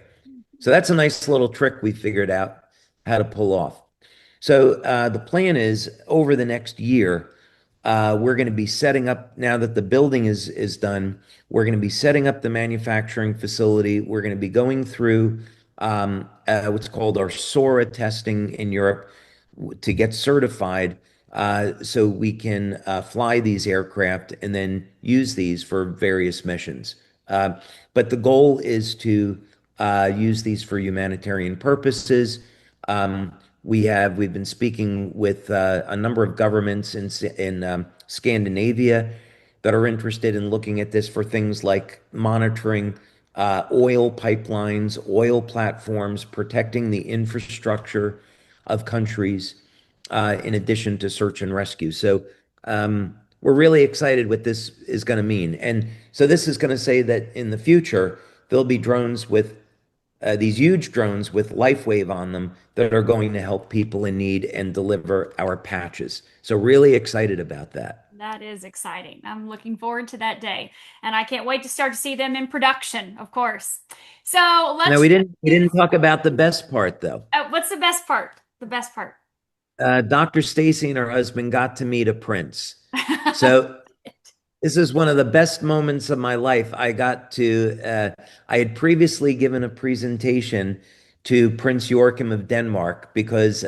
So that's a nice little trick we figured out how to pull off. So the plan is over the next year, we're going to be setting up, now that the building is done, we're going to be setting up the manufacturing facility. We're going to be going through what's called our SORA testing in Europe to get certified so we can fly these aircraft and then use these for various missions. But the goal is to use these for humanitarian purposes. We've been speaking with a number of governments in Scandinavia that are interested in looking at this for things like monitoring oil pipelines, oil platforms, protecting the infrastructure of countries, in addition to search and rescue. So we're really excited what this is going to mean. And so this is going to say that in the future, there'll be drones with these huge drones with LifeWave on them that are going to help people in need and deliver our patches. So really excited about that. That is exciting. I'm looking forward to that day. And I can't wait to start to see them in production, of course. So Now let's, we didn't talk about the best part though. what's the best part? The best part. Dr. Stacy and her husband got to meet a prince. So this is one of the best moments of my life. I had previously given a presentation to Prince Joachim of Denmark because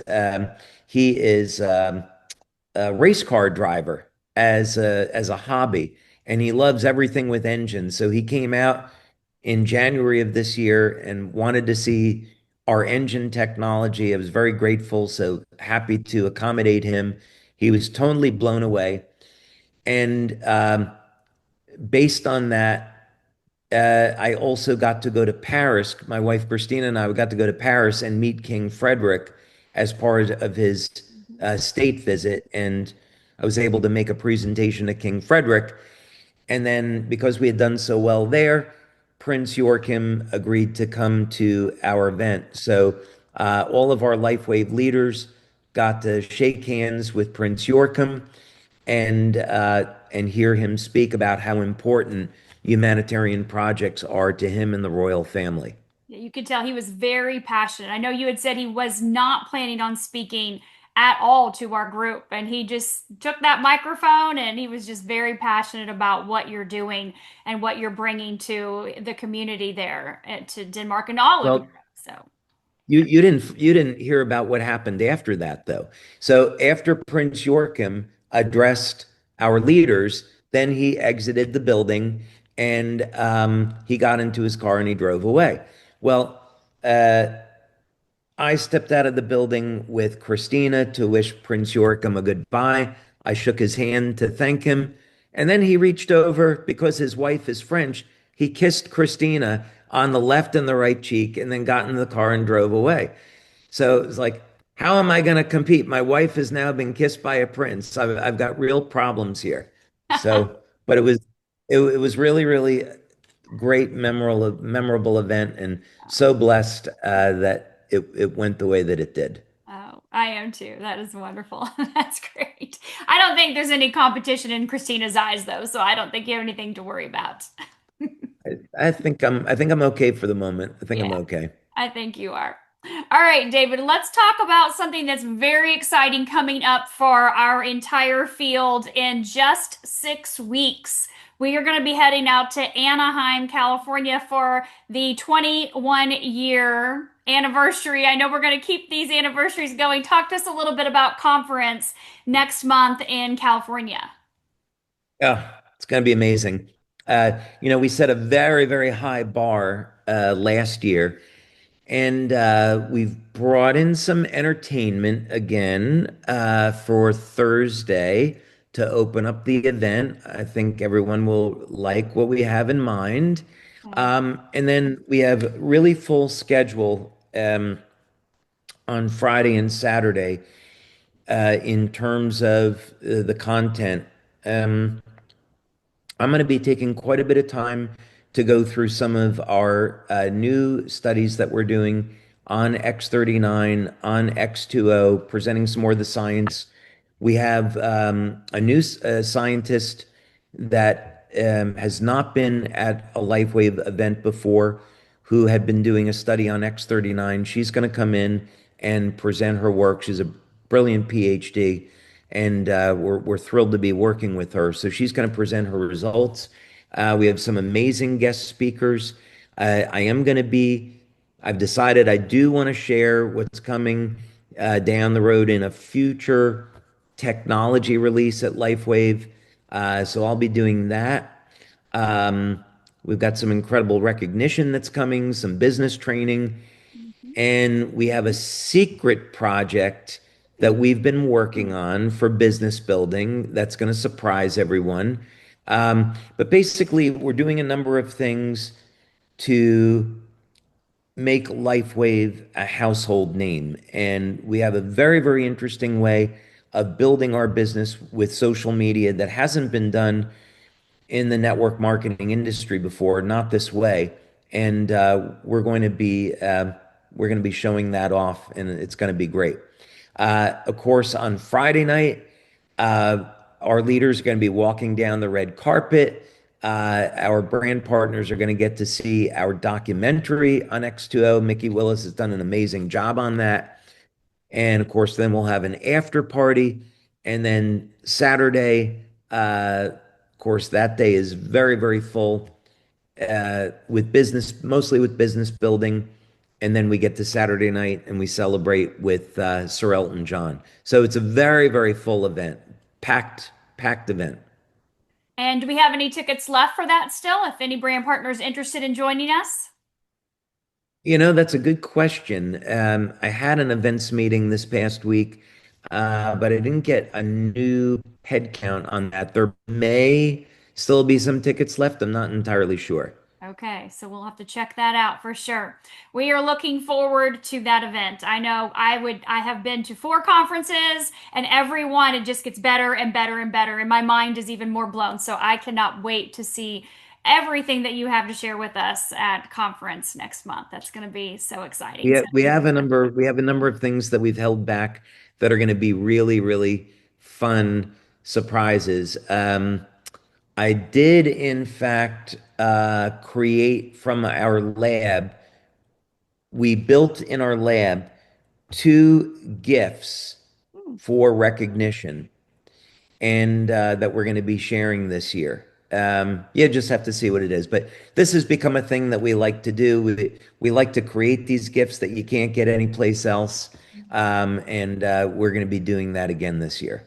he is a race car driver as a hobby, and he loves everything with engines. So he came out in January of this year and wanted to see our engine technology. I was very grateful, so happy to accommodate him. He was totally blown away. And based on that, I also got to go to Paris. My wife Christina and I got to go to Paris and meet King Frederick as part of his state visit. And I was able to make a presentation to King Frederick. And then because we had done so well there, Prince Joachim agreed to come to our event. So all of our LifeWave leaders got to shake hands with Prince Joachim and hear him speak about how important humanitarian projects are to him and the royal family. Yeah, you could tell he was very passionate. I know you had said he was not planning on speaking at all to our group, and he just took that microphone and he was just very passionate about what you're doing and what you're bringing to the community there, to Denmark and all of Europe. Well, So, you didn't hear about what happened after that though. So after Prince Joachim addressed our leaders, then he exited the building and he got into his car and he drove away. Well, uh, I stepped out of the building with Christina to wish Prince Joachim a goodbye. I shook his hand to thank him. And then he reached over because his wife is French. He kissed Christina on the left and the right cheek and then got in the car and drove away. So it was like, how am I going to compete? My wife has now been kissed by a prince. I've got real problems here. So, but it was really, really great, memorable event, and so blessed that it went the way that it did. oh, I am too. That is wonderful. That's great. I don't think there's any competition in Christina's eyes, though, so I don't think you have anything to worry about. I think I'm okay for the moment. I think I'm Yeah, okay. I think you are. All right, David, let's talk about something that's very exciting coming up for our entire field in just 6 weeks. We are going to be heading out to Anaheim, California for the 21-year anniversary. I know we're going to keep these anniversaries going. Talk to us a little bit about conference next month in California. Yeah, it's going to be amazing. We set a very, very high bar last year, and we've brought in some entertainment again for Thursday to open up the event. I think everyone will like what we have in mind. Okay. And then we have really full schedule on Friday and Saturday in terms of the content. Um, I'm going to be taking quite a bit of time to go through some of our new studies that we're doing on X39, on X20, presenting some more of the science. We have a new scientist that has not been at a LifeWave event before, who had been doing a study on X39. She's going to come in and present her work. She's a brilliant PhD, and we're thrilled to be working with her. So she's going to present her results. We have some amazing guest speakers. I am going to be, I've decided I do want to share what's coming down the road in a future technology release at LifeWave. So I'll be doing that. We've got some incredible recognition that's coming, some business training, Mhm. and we have a secret project that we've been working on for business building that's going to surprise everyone. But basically, we're doing a number of things to make LifeWave a household name. And we have a very, very interesting way of building our business with social media that hasn't been done in the network marketing industry before, not this way. And we're going to be showing that off, and it's going to be great. Of course, on Friday night, uh, our leaders are going to be walking down the red carpet. Our brand partners are going to get to see our documentary on X2O. Mickey Willis has done an amazing job on that. And of course, then we'll have an after party. And then Saturday, of course, that day is very, very full with business, mostly with business building. And then we get to Saturday night and we celebrate with Sir Elton John. So it's a very, very full event, packed event. And do we have any tickets left for that still? If any brand partners interested in joining us? That's a good question. I had an events meeting this past week, but I didn't get a new head count on that. There may still be some tickets left. I'm not entirely sure. Okay, so we'll have to check that out for sure. We are looking forward to that event. I know I have been to 4 conferences and every one it just gets better and better and better and my mind is even more blown. So I cannot wait to see everything that you have to share with us at conference next month. That's going to be so exciting. So We have a number of things that we've held back that are going to be really, really fun surprises. I did, in fact, create from our lab. We built in our lab two gifts hmm, for recognition, and that we're going to be sharing this year. You just have to see what it is. But this has become a thing that we like to do. We like to create these gifts that you can't get anyplace else. And we're going to be doing that again this year.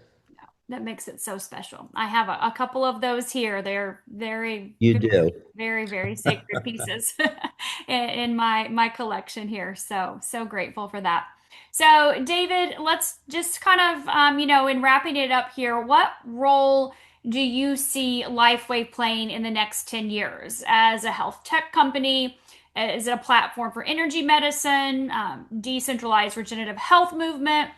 that makes it so special. I have a couple of those here. They're very, You very, do. very, very sacred pieces in my collection here. So, so grateful for that. So, David, let's just kind of, in wrapping it up here, what role do you see LifeWave playing in the next 10 years as a health tech company? Is it a platform for energy medicine, decentralized regenerative health movement?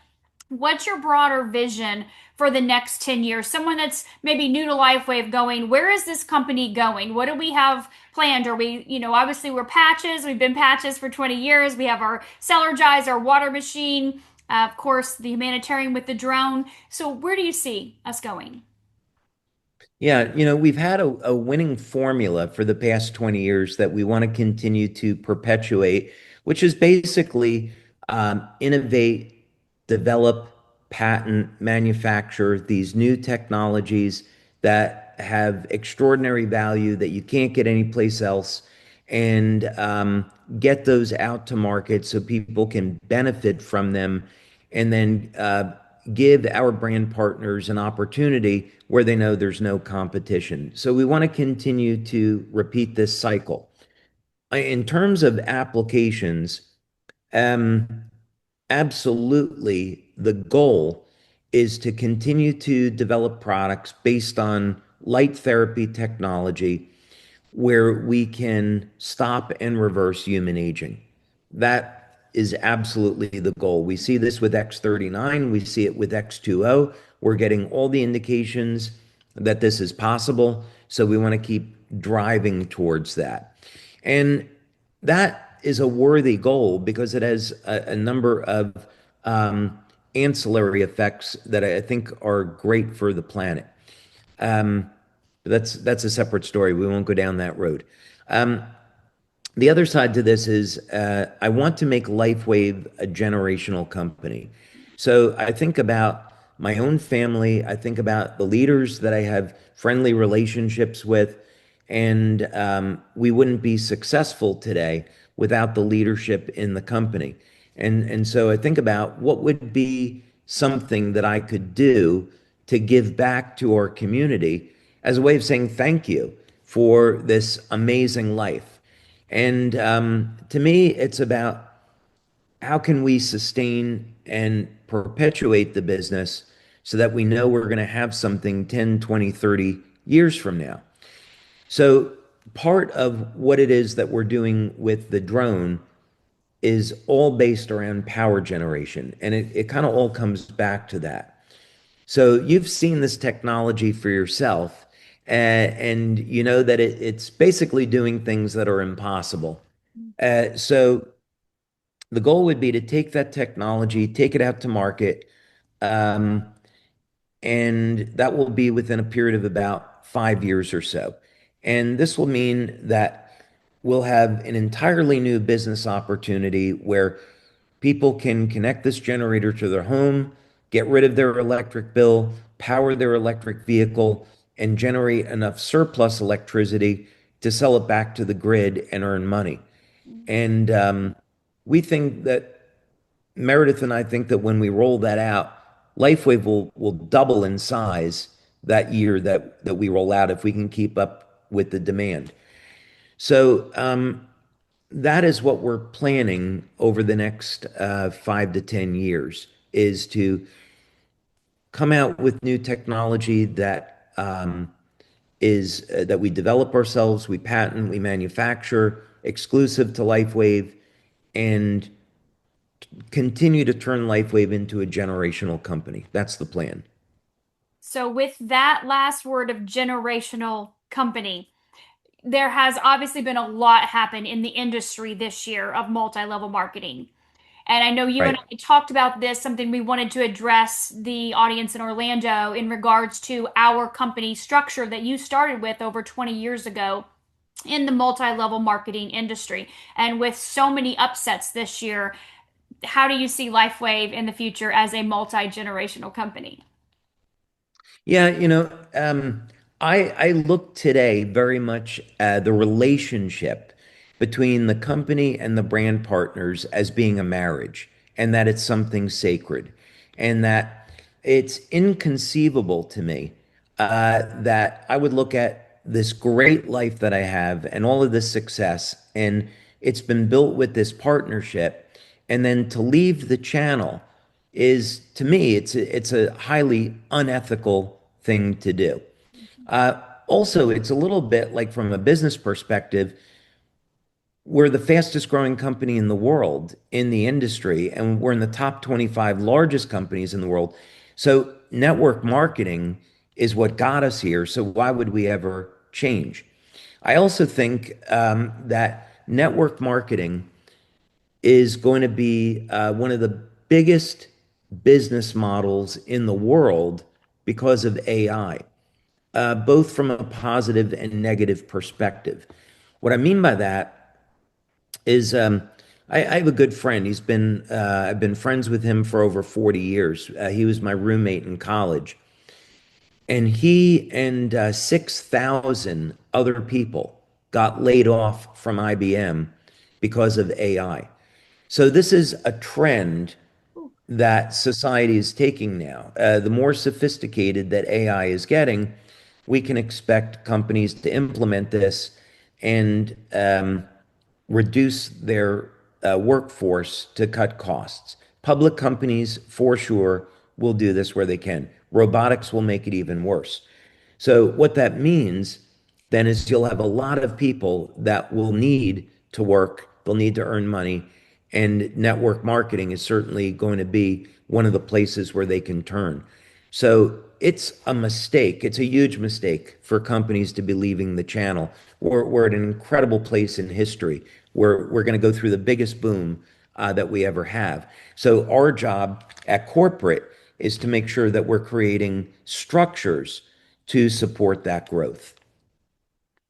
What's your broader vision for the next 10 years? Someone that's maybe new to LifeWave going, where is this company going? What do we have planned? Are we, obviously we're patches. We've been patches for 20 years. We have our cellular, our water machine, of course, the humanitarian with the drone. So where do you see us going? Yeah, we've had a winning formula for the past 20 years that we want to continue to perpetuate, which is basically innovate, develop, patent, manufacture these new technologies that that have extraordinary value that you can't get anyplace else, and get those out to market so people can benefit from them, and then give our brand partners an opportunity where they know there's no competition. So we want to continue to repeat this cycle. In terms of applications, um, absolutely, the goal is to continue to develop products based on light therapy technology where we can stop and reverse human aging. That is absolutely the goal. We see this with X39, we see it with X20. We're getting all the indications that this is possible, so we want to keep driving towards that. And that is a worthy goal because it has a number of um, ancillary effects that I think are great for the planet. Um, that's a separate story. We won't go down that road. Um, the other side to this is I want to make LifeWave a generational company. So I think about my own family. I think about the leaders that I have friendly relationships with, and we wouldn't be successful today without the leadership in the company. And so I think about what would be something that I could do to give back to our community as a way of saying thank you for this amazing life. And to me, it's about how can we sustain and perpetuate the business so that we know we're going to have something 10, 20, 30 years from now. So part of what it is that we're doing with the drone is all based around power generation. And it kind of all comes back to that. So you've seen this technology for yourself, and you know that it's basically doing things that are impossible. So the goal would be to take that technology, take it out to market, um, and that will be within a period of about 5 years or so. And this will mean that we'll have an entirely new business opportunity where people can connect this generator to their home, get rid of their electric bill, power their electric vehicle, and generate enough surplus electricity to sell it back to the grid and earn money. And we think that Meredith and I think that when we roll that out, LifeWave will double in size that year that we roll out if we can keep up with the demand. So that is what we're planning over the next 5 to 10 years is to come out with new technology that is that we develop ourselves, we patent, we manufacture, exclusive to LifeWave, and continue to turn LifeWave into a generational company. That's the plan. So, with that last word of generational company, there has obviously been a lot happen in the industry this year of multi-level marketing. And I know you and Right. I talked about this, something we wanted to address the audience in Orlando in regards to our company structure that you started with over 20 years ago in the multi-level marketing industry. And with so many upsets this year, how do you see LifeWave in the future as a multi-generational company? Yeah, I look today very much at the relationship between the company and the brand partners as being a marriage, and that it's something sacred, and that it's inconceivable to me that I would look at this great life that I have and all of this success, and it's been built with this partnership, and then to leave the channel is to me it's a highly unethical thing to do. Also, it's a little bit like from a business perspective, we're the fastest growing company in the world in the industry, and we're in the top 25 largest companies in the world. So network marketing is what got us here. So why would we ever change? I also think that network marketing is going to be one of the biggest business models in the world because of AI, both from a positive and negative perspective. What I mean by that is I have a good friend. I've been friends with him for over 40 years. He was my roommate in college. And he and 6,000 other people got laid off from IBM because of AI. So this is a trend that society is taking now. The more sophisticated that AI is getting, we can expect companies to implement this and reduce their workforce to cut costs. Public companies, for sure, will do this where they can. Robotics will make it even worse. So, what that means then is you'll have a lot of people that will need to work, they'll need to earn money, and network marketing is certainly going to be one of the places where they can turn. So, it's a mistake. It's a huge mistake for companies to be leaving the channel. We're at an incredible place in history where we're going to go through the biggest boom that we ever have. So, our job at corporate is to make sure that we're creating structures to support that growth.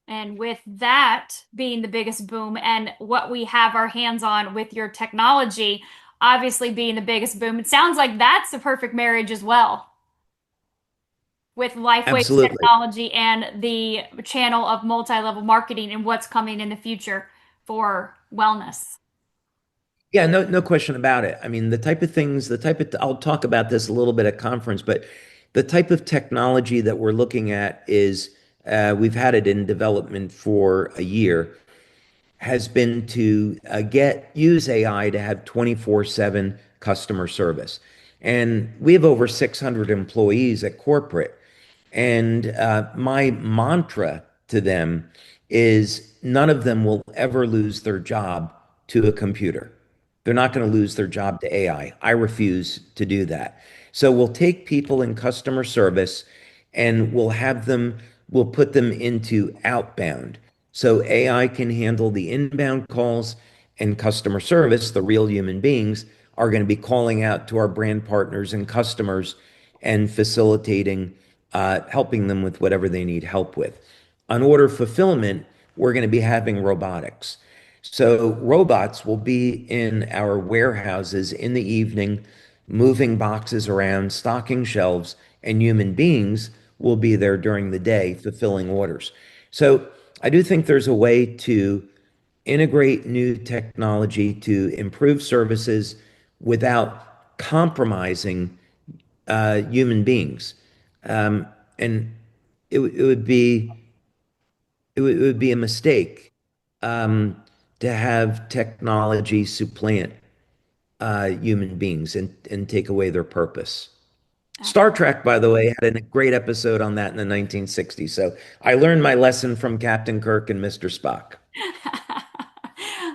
And with that being the biggest boom and what we have our hands on with your technology, obviously being the biggest boom, it sounds like that's the perfect marriage as well with LifeWave's Absolutely. technology and the channel of multi-level marketing and what's coming in the future for wellness. Yeah, no question about it. I mean, the type of things, I'll talk about this a little bit at conference, but the type of technology that we're looking at is, we've had it in development for a year, has been to use AI to have 24/7 customer service. And we have over 600 employees at corporate. And my mantra to them is none of them will ever lose their job to a computer. They're not going to lose their job to AI. I refuse to do that. So we'll take people in customer service and we'll put them into outbound. So AI can handle the inbound calls, and customer service, the real human beings, are going to be calling out to our brand partners and customers and facilitating, helping them with whatever they need help with. On order fulfillment, we're going to be having robotics. So robots will be in our warehouses in the evening, moving boxes around, stocking shelves, and human beings will be there during the day fulfilling orders. So I do think there's a way to integrate new technology to improve services without compromising human beings. And it would be it would be a mistake to have technology supplant human beings and take away their purpose. Star Trek, by the way, had a great episode on that in the 1960s. So I learned my lesson from Captain Kirk and Mr. Spock.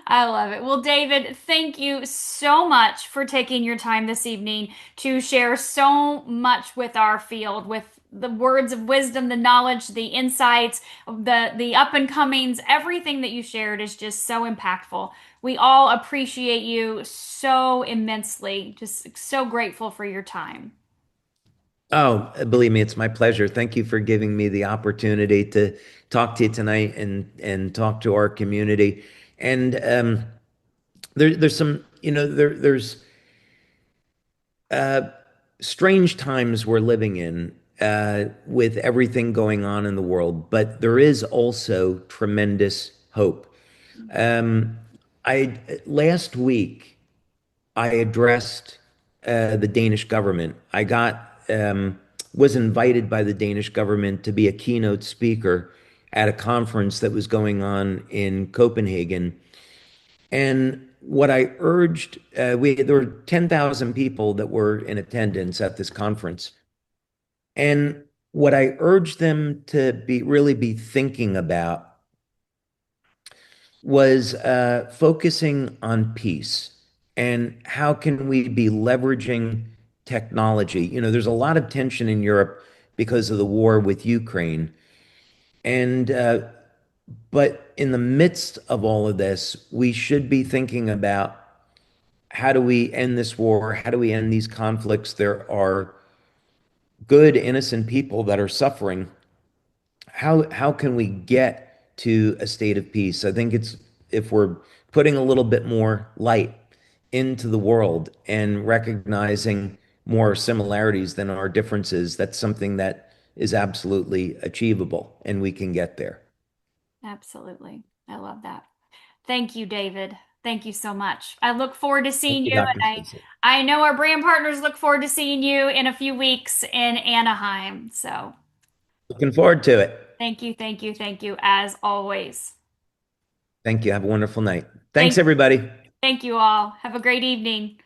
I love it. Well, David, thank you so much for taking your time this evening to share so much with our field, with the words of wisdom, the knowledge, the insights, the up and comings, everything that you shared is just so impactful. We all appreciate you so immensely. Just so grateful for your time. Oh, believe me, it's my pleasure. Thank you for giving me the opportunity to talk to you tonight and talk to our community. And there's some, there's uh, strange times we're living in with everything going on in the world, but there is also tremendous hope. Um, I last week I addressed the Danish government. I got was invited by the Danish government to be a keynote speaker at a conference that was going on in Copenhagen. And what I urged, there were 10,000 people that were in attendance at this conference. And what I urged them to be thinking about was focusing on peace and how can we be leveraging technology. There's a lot of tension in Europe because of the war with Ukraine. And but in the midst of all of this, we should be thinking about how do we end this war? How do we end these conflicts? There are good, innocent people that are suffering. How can we get to a state of peace? I think it's if we're putting a little bit more light into the world and recognizing more similarities than our differences, that's something that is absolutely achievable, and we can get there. Absolutely. I love that. Thank you, David. Thank you so much. I look forward to Thank seeing you, you. Dr. And Stacy. I know our brand partners look forward to seeing you in a few weeks in Anaheim. So Looking forward to it. thank you, thank you, thank you, as always. Thank you. Have a wonderful night. Thanks, Thank, everybody. thank you all. Have a great evening.